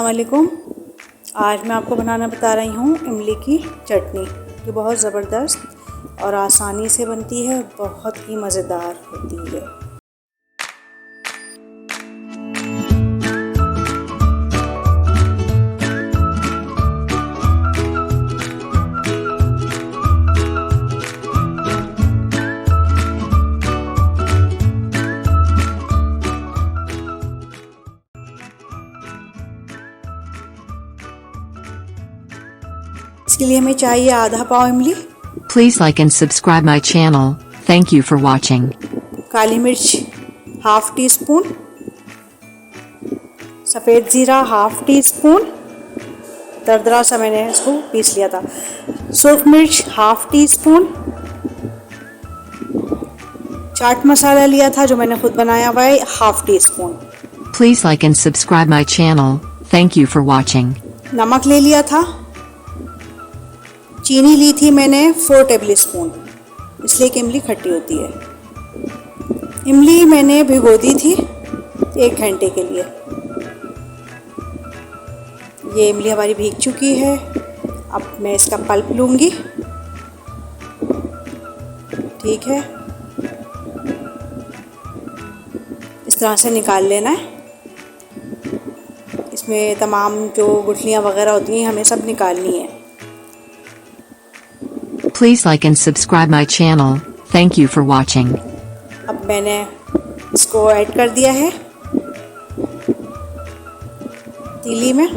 अस्सलामुअलैकुम। आज मैं आपको बनाना बता रही हूँ इमली की चटनी, जो बहुत ज़बरदस्त और आसानी से बनती है, बहुत ही मज़ेदार होती है। इसके लिए हमें चाहिए आधा पाव इमली। Please like and subscribe my channel. Thank you for watching. काली मिर्च हाफ टी स्पून, सफ़ेद ज़ीरा हाफ टी स्पून, दरदरा सा मैंने इसको पीस लिया था। सूर्ख मिर्च half tea spoon, chaat masala लिया था जो मैंने खुद बनाया हुआ है, half tea spoon. Please like and subscribe my channel. Thank you for watching. नमक ले लिया था। चीनी ली थी मैंने 4 टेबल स्पून, इसलिए कि इमली खट्टी होती है। इमली मैंने भिगो दी थी 1 घंटे के लिए। ये इमली हमारी भीग चुकी है। अब मैं इसका पल्प लूँगी। ठीक है, इस तरह से निकाल लेना है। इसमें तमाम जो गुठलियाँ वगैरह होती हैं हमें सब निकालनी है। Please like and subscribe my channel. Thank you for watching. अब मैंने इसको ऐड कर दिया है तीली में,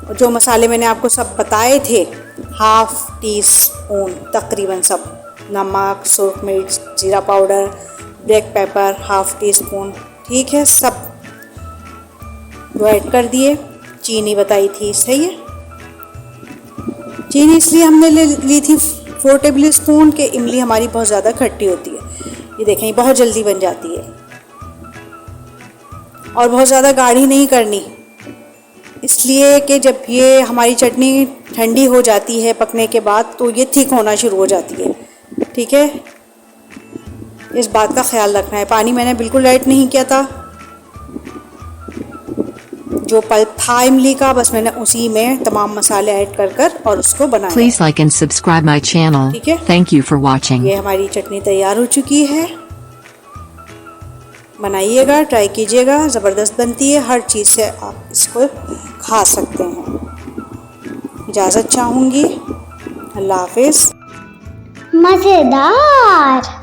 और जो मसाले मैंने आपको सब बताए थे, हाफ टी स्पून तकरीबन सब, नमक, सूर्ख मिर्च, जीरा powder, black pepper half tea spoon, ठीक है, सब वो ऐड कर दिए। चीनी बताई थी, सही है। चीनी इसलिए हमने ली थी 4 टेबल स्पून के इमली हमारी बहुत ज़्यादा खट्टी होती है। ये देखें, बहुत जल्दी बन जाती है और बहुत ज़्यादा गाढ़ी नहीं करनी, इसलिए कि जब ये हमारी चटनी ठंडी हो जाती है पकने के बाद तो ये थिक होना शुरू हो जाती है। ठीक है, इस बात का ख्याल रखना है। पानी मैंने बिल्कुल ऐड नहीं किया था। जो पल्प था इमली का, बस मैंने उसी में तमाम मसाले ऐड कर और उसको बनाया। Please like and subscribe my channel. ठीक है, Thank you for watching. ये हमारी चटनी तैयार हो चुकी है। बनाइएगा, ट्राई कीजिएगा, ज़बरदस्त बनती है। हर चीज़ से आप इसको खा सकते हैं। इजाज़त चाहूँगी। अल्लाह हाफिज़। मज़ेदार।